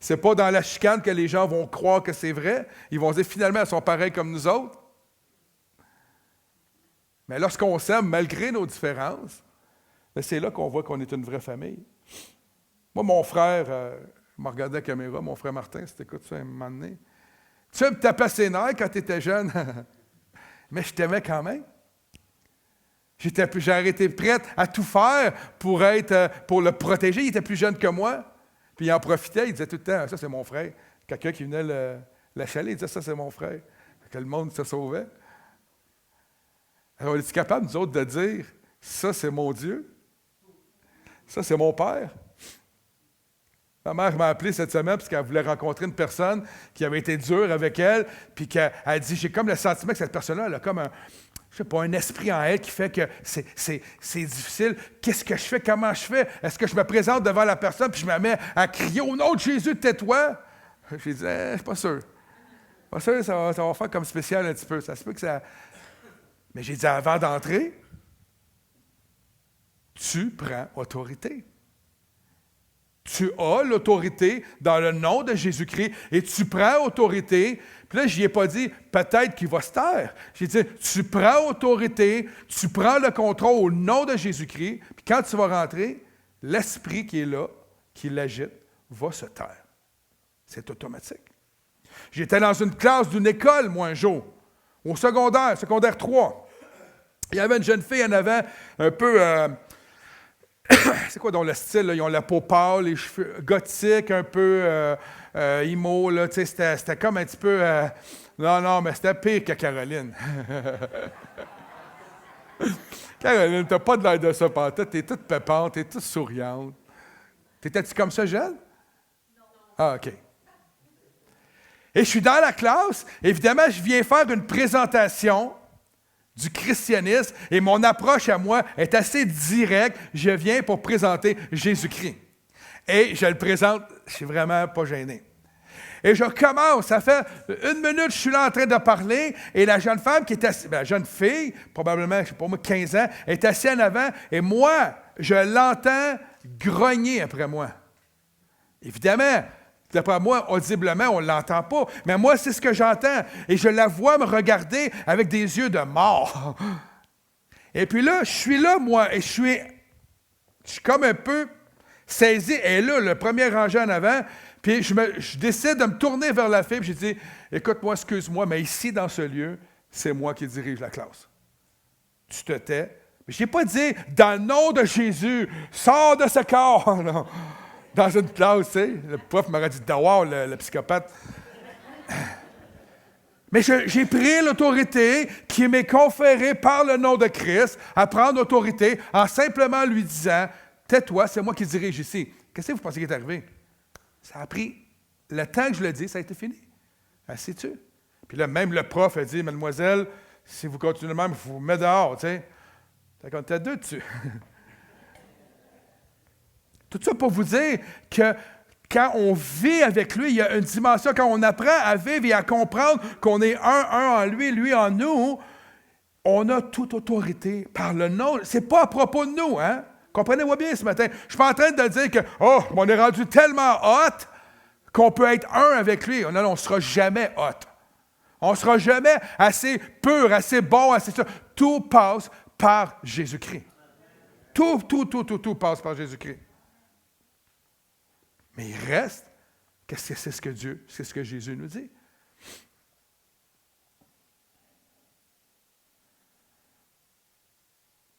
Ce n'est pas dans la chicane que les gens vont croire que c'est vrai. Ils vont dire finalement, ils sont pareils comme nous autres. Mais lorsqu'on s'aime, malgré nos différences, c'est là qu'on voit qu'on est une vraie famille. Moi, mon frère, je me regardais à la caméra, mon frère Martin, si tu écoutes ça un moment donné, tu me tapais ses nerfs quand tu étais jeune, mais je t'aimais quand même. J'aurais été prête à tout faire pour le protéger. Il était plus jeune que moi. Puis il en profitait, il disait tout le temps, ça c'est mon frère. Quelqu'un qui venait l'achaler, il disait, ça c'est mon frère. Que le monde se sauvait. Alors, on est capable, nous autres, de dire, ça, c'est mon Dieu. Ça, c'est mon Père. Ma mère m'a appelé cette semaine parce qu'elle voulait rencontrer une personne qui avait été dure avec elle, puis qu'elle a dit, j'ai comme le sentiment que cette personne-là, elle a comme un esprit en elle qui fait que c'est difficile. Qu'est-ce que je fais? Comment je fais? Est-ce que je me présente devant la personne puis je me mets à crier, au nom de Jésus, tais-toi? J'ai dit, je suis pas sûr. Pas sûr, ça va faire comme spécial un petit peu. Ça se peut que ça... Mais j'ai dit, avant d'entrer, tu prends autorité. Tu as l'autorité dans le nom de Jésus-Christ et tu prends autorité. Puis là, je n'y ai pas dit, peut-être qu'il va se taire. J'ai dit, tu prends autorité, tu prends le contrôle au nom de Jésus-Christ. Puis quand tu vas rentrer, l'esprit qui est là, qui l'agite, va se taire. C'est automatique. J'étais dans une classe d'une école, moi, un jour, au secondaire 3. Il y avait une jeune fille en avant, un peu... c'est quoi donc le style? Là? Ils ont la peau pâle, les cheveux gothiques, un peu emo. Là, c'était comme un petit peu... non, mais c'était pire que Caroline. Caroline, t'as pas de l'air de ça pantoute. T'es toute pépante, t'es toute souriante. T'étais-tu comme ça, jeune? Non. Ah, OK. Et je suis dans la classe. Évidemment, je viens faire une présentation du christianisme, et mon approche à moi est assez directe. Je viens pour présenter Jésus-Christ. Et je le présente, je suis vraiment pas gêné. Et je commence, ça fait 1 minute, je suis là en train de parler, et la jeune femme qui est assise, la jeune fille, probablement, je sais pas moi, 15 ans, est assise en avant, et moi, je l'entends grogner après moi. Évidemment, d'après moi, audiblement, on ne l'entend pas. Mais moi, c'est ce que j'entends. Et je la vois me regarder avec des yeux de mort. Et puis là, je suis là, moi, et je suis comme un peu saisi. Et là, le premier rangé en avant, puis je décide de me tourner vers la fille, puis je dis, écoute-moi, excuse-moi, mais ici, dans ce lieu, c'est moi qui dirige la classe. Tu te tais. Mais je n'ai pas dit, dans le nom de Jésus, sors de ce corps. Non. Dans une classe, tu sais, le prof m'aurait dit, wow, le psychopathe. Mais j'ai pris l'autorité qui m'est conférée par le nom de Christ à prendre l'autorité en simplement lui disant, tais-toi, c'est moi qui dirige ici. Qu'est-ce que vous pensez qui est arrivé? Ça a pris le temps que je le dis, ça a été fini. Sais-tu? Puis là, même le prof a dit, mademoiselle, si vous continuez de même, il faut vous mettre dehors, tu sais. Fait qu'on était deux dessus. Tout ça pour vous dire que quand on vit avec lui, il y a une dimension, quand on apprend à vivre et à comprendre qu'on est un en lui, lui en nous, on a toute autorité par le nom. Ce n'est pas à propos de nous, hein? Comprenez-moi bien ce matin. Je ne suis pas en train de dire que, on est rendu tellement hot qu'on peut être un avec lui. Non, on ne sera jamais hot. On ne sera jamais assez pur, assez bon, assez ça. Tout passe par Jésus-Christ. Tout passe par Jésus-Christ. Mais il reste, qu'est-ce que c'est ce que Jésus nous dit?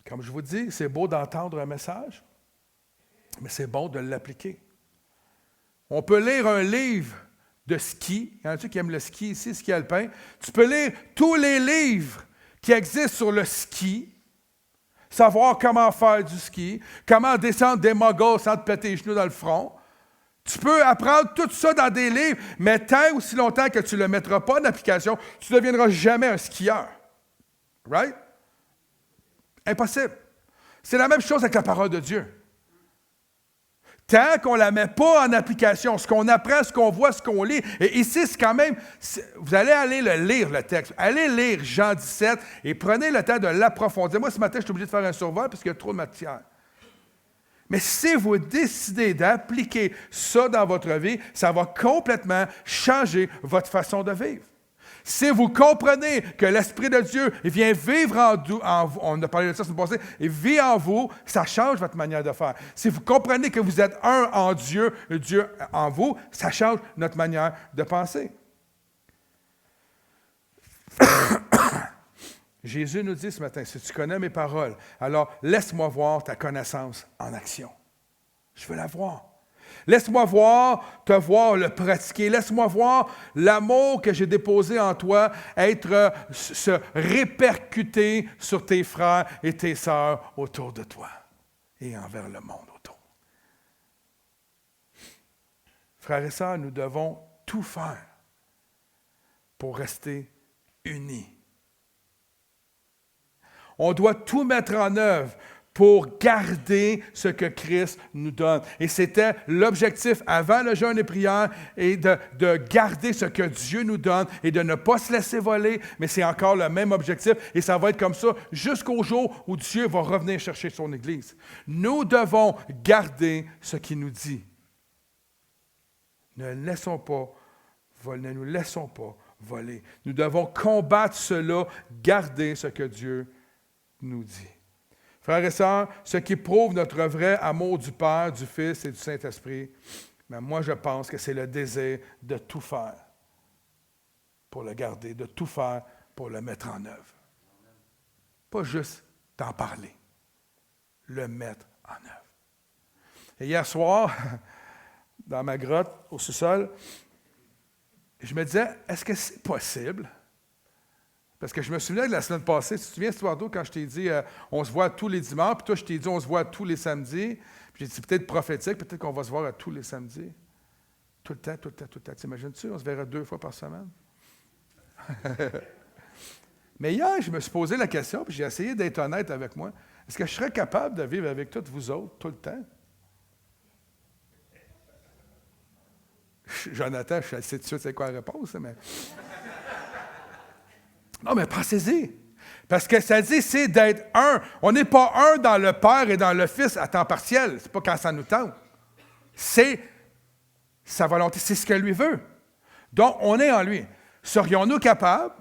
Comme je vous dis, c'est beau d'entendre un message, mais c'est bon de l'appliquer. On peut lire un livre de ski. Il y en a qui aiment le ski ici, ski alpin. Tu peux lire tous les livres qui existent sur le ski. savoir comment faire du ski, comment descendre des moguls sans te péter les genoux dans le front. Tu peux apprendre tout ça dans des livres, mais tant aussi longtemps que tu ne le mettras pas en application, tu ne deviendras jamais un skieur. Right? Impossible. C'est la même chose avec la parole de Dieu. Tant qu'on ne la met pas en application, ce qu'on apprend, ce qu'on voit, ce qu'on lit. Et ici, c'est quand même, vous allez aller le lire, le texte. Allez lire Jean 17 et prenez le temps de l'approfondir. Moi, ce matin, je suis obligé de faire un survol parce qu'il y a trop de matière. Mais si vous décidez d'appliquer ça dans votre vie, ça va complètement changer votre façon de vivre. Si vous comprenez que l'Esprit de Dieu vient vivre en vous, on a parlé de ça la semaine passée, il vit en vous, ça change votre manière de faire. Si vous comprenez que vous êtes un en Dieu, Dieu en vous, ça change notre manière de penser. Jésus nous dit ce matin, si tu connais mes paroles, alors laisse-moi voir ta connaissance en action. Je veux la voir. Laisse-moi te voir le pratiquer. Laisse-moi voir l'amour que j'ai déposé en toi se répercuter sur tes frères et tes sœurs autour de toi et envers le monde autour. Frères et sœurs, nous devons tout faire pour rester unis. On doit tout mettre en œuvre pour garder ce que Christ nous donne. Et c'était l'objectif avant le jeûne et prière, et de garder ce que Dieu nous donne et de ne pas se laisser voler, mais c'est encore le même objectif et ça va être comme ça jusqu'au jour où Dieu va revenir chercher son Église. Nous devons garder ce qu'il nous dit. Ne nous laissons pas voler. Nous devons combattre cela, garder ce que Dieu nous dit. Frères et sœurs, ce qui prouve notre vrai amour du Père, du Fils et du Saint-Esprit, mais moi je pense que c'est le désir de tout faire pour le garder, de tout faire pour le mettre en œuvre. Pas juste d'en parler, le mettre en œuvre. Et hier soir, dans ma grotte, au sous-sol, je me disais, est-ce que c'est possible? Parce que je me souviens de la semaine passée, tu te souviens, Stuardo, quand je t'ai dit on se voit tous les dimanches, puis toi, je t'ai dit on se voit tous les samedis, puis j'ai dit peut-être prophétique, peut-être qu'on va se voir à tous les samedis. Tout le temps. T'imagines-tu, on se verra 2 fois par semaine? Mais hier, je me suis posé la question, puis j'ai essayé d'être honnête avec moi. Est-ce que je serais capable de vivre avec toutes vous autres tout le temps? Jonathan, je sais tout de suite c'est quoi la réponse, mais... Non, mais pensez-y. Parce que ça dit, c'est d'être un. On n'est pas un dans le Père et dans le Fils à temps partiel. C'est pas quand ça nous tente. C'est sa volonté, c'est ce que lui veut. Donc, on est en lui. Serions-nous capables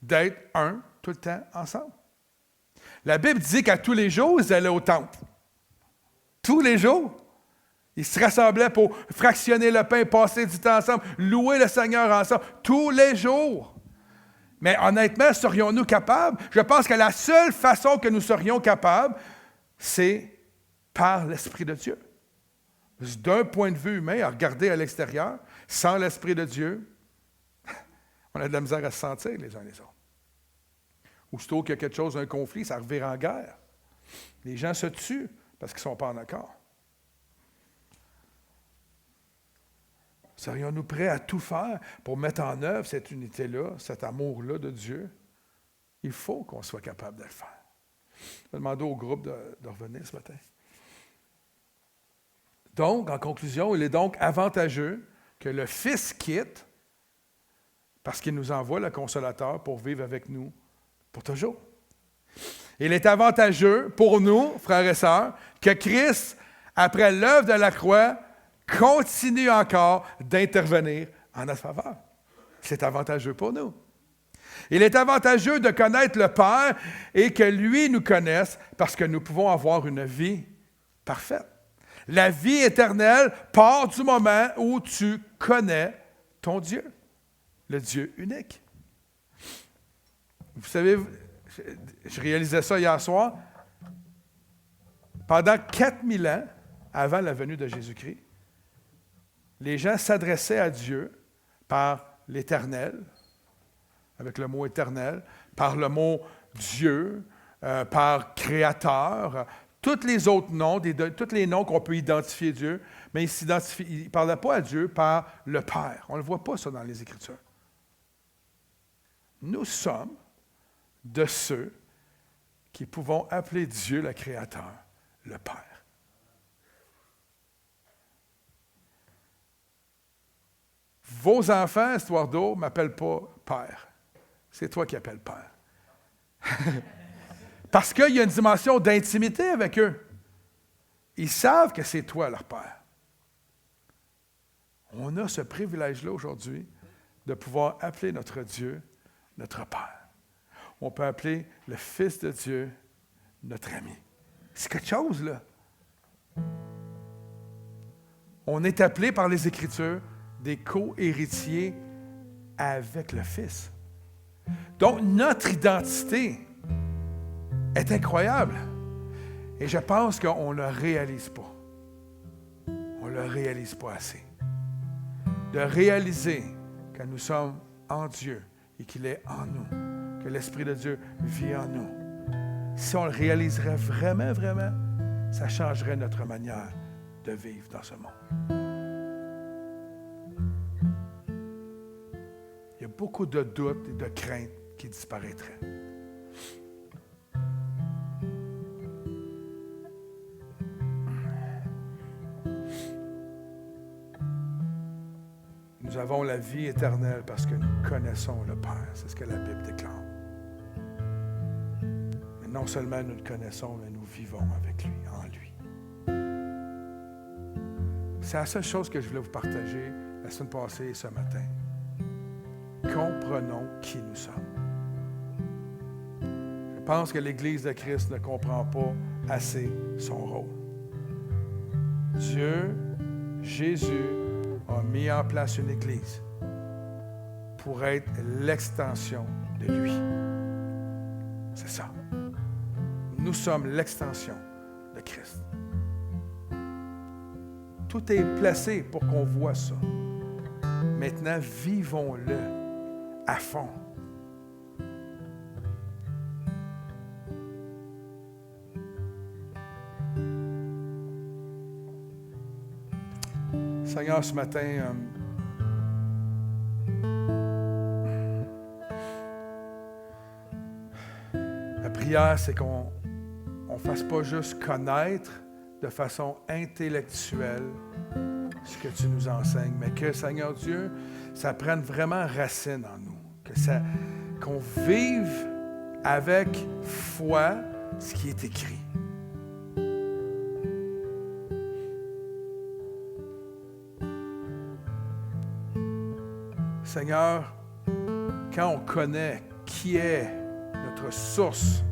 d'être un tout le temps ensemble? La Bible dit qu'à tous les jours, ils allaient au temple. Tous les jours. Ils se rassemblaient pour fractionner le pain, passer du temps ensemble, louer le Seigneur ensemble. Tous les jours. Mais honnêtement, serions-nous capables? Je pense que la seule façon que nous serions capables, c'est par l'Esprit de Dieu. D'un point de vue humain, à regarder à l'extérieur, sans l'Esprit de Dieu, on a de la misère à se sentir les uns les autres. Aussitôt qu'il y a quelque chose, un conflit, ça revient en guerre. Les gens se tuent parce qu'ils ne sont pas en accord. Serions-nous prêts à tout faire pour mettre en œuvre cette unité-là, cet amour-là de Dieu? Il faut qu'on soit capable de le faire. Je vais demander au groupe de revenir ce matin. Donc, en conclusion, il est donc avantageux que le Fils quitte parce qu'il nous envoie le Consolateur pour vivre avec nous pour toujours. Il est avantageux pour nous, frères et sœurs, que Christ, après l'œuvre de la croix, continue encore d'intervenir en notre faveur. C'est avantageux pour nous. Il est avantageux de connaître le Père et que lui nous connaisse parce que nous pouvons avoir une vie parfaite. La vie éternelle part du moment où tu connais ton Dieu, le Dieu unique. Vous savez, je réalisais ça hier soir. Pendant 4000 ans, avant la venue de Jésus-Christ, les gens s'adressaient à Dieu par l'Éternel, avec le mot éternel, par le mot Dieu, par créateur, tous les autres noms, tous les noms qu'on peut identifier Dieu, mais il ne parlait pas à Dieu par le Père. On ne le voit pas ça dans les Écritures. Nous sommes de ceux qui pouvons appeler Dieu le Créateur, le Père. Vos enfants, Estuardo, ne m'appellent pas Père. C'est toi qui appelles Père. Parce qu'il y a une dimension d'intimité avec eux. Ils savent que c'est toi leur Père. On a ce privilège-là aujourd'hui de pouvoir appeler notre Dieu notre Père. On peut appeler le Fils de Dieu notre ami. C'est quelque chose, là. On est appelé par les Écritures des co-héritiers avec le Fils. Donc, notre identité est incroyable. Et je pense qu'on ne le réalise pas. On ne le réalise pas assez. De réaliser que nous sommes en Dieu et qu'il est en nous, que l'Esprit de Dieu vit en nous. Si on le réaliserait vraiment, vraiment, ça changerait notre manière de vivre dans ce monde. Il y a beaucoup de doutes et de craintes qui disparaîtraient. Nous avons la vie éternelle parce que nous connaissons le Père. C'est ce que la Bible déclare. Mais non seulement nous le connaissons, mais nous vivons avec lui, en lui. C'est la seule chose que je voulais vous partager la semaine passée et ce matin. Comprenons qui nous sommes. Je pense que l'Église de Christ ne comprend pas assez son rôle. Dieu, Jésus, a mis en place une Église pour être l'extension de lui. C'est ça. Nous sommes l'extension de Christ. Tout est placé pour qu'on voit ça. Maintenant, vivons-le à fond. Seigneur, ce matin, la prière, c'est qu'on ne fasse pas juste connaître de façon intellectuelle ce que tu nous enseignes, mais que, Seigneur Dieu, ça prenne vraiment racine en nous, qu'on vive avec foi ce qui est écrit. Seigneur, quand on connaît qui est notre source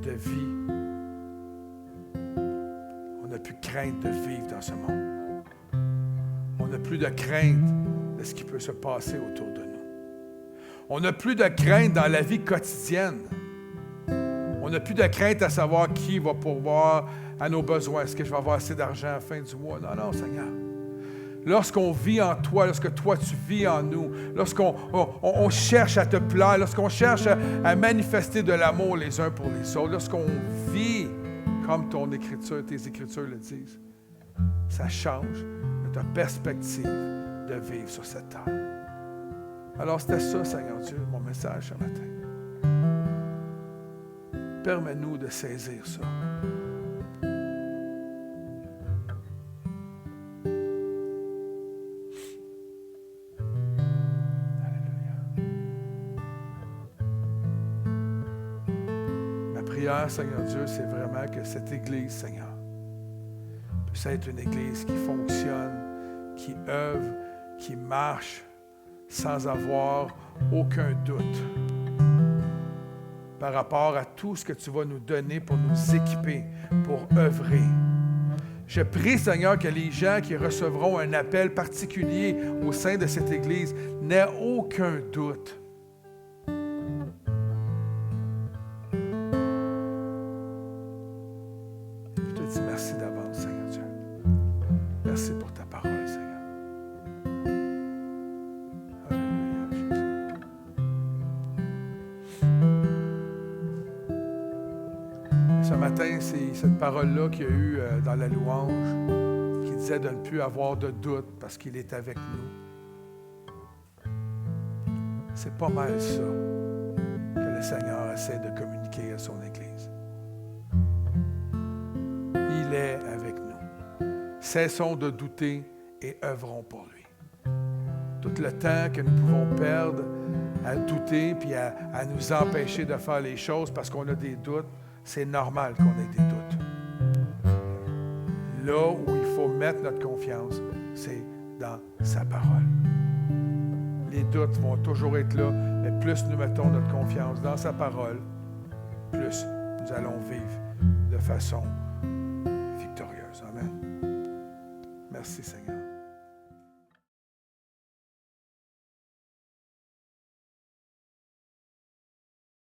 de vie, on n'a plus crainte de vivre dans ce monde. On n'a plus de crainte de ce qui peut se passer autour de nous. On n'a plus de crainte dans la vie quotidienne. On n'a plus de crainte à savoir qui va pourvoir à nos besoins. Est-ce que je vais avoir assez d'argent à la fin du mois? Non, non, Seigneur. Lorsqu'on vit en toi, lorsque toi tu vis en nous, lorsqu'on cherche à te plaire, lorsqu'on cherche à manifester de l'amour les uns pour les autres, lorsqu'on vit comme ton écriture, tes écritures le disent, ça change notre perspective de vivre sur cette terre. Alors c'était ça, Seigneur Dieu, mon message ce matin. Permets-nous de saisir ça. Seigneur Dieu, c'est vraiment que cette Église, Seigneur, puisse être une Église qui fonctionne, qui œuvre, qui marche sans avoir aucun doute par rapport à tout ce que tu vas nous donner pour nous équiper, pour œuvrer. Je prie, Seigneur, que les gens qui recevront un appel particulier au sein de cette Église n'aient aucun doute. Merci d'avance, Seigneur Dieu. Merci pour ta parole, Seigneur. Alléluia, Jésus. Ce matin, c'est cette parole-là qu'il y a eu dans la louange, qui disait de ne plus avoir de doute parce qu'il est avec nous. C'est pas mal ça que le Seigneur essaie de communiquer à son Église. Il est avec nous. Cessons de douter et œuvrons pour lui. Tout le temps que nous pouvons perdre à douter puis à nous empêcher de faire les choses parce qu'on a des doutes, c'est normal qu'on ait des doutes. Là où il faut mettre notre confiance, c'est dans sa parole. Les doutes vont toujours être là, mais plus nous mettons notre confiance dans sa parole, plus nous allons vivre de façon victorieuse. Amen. Merci Seigneur.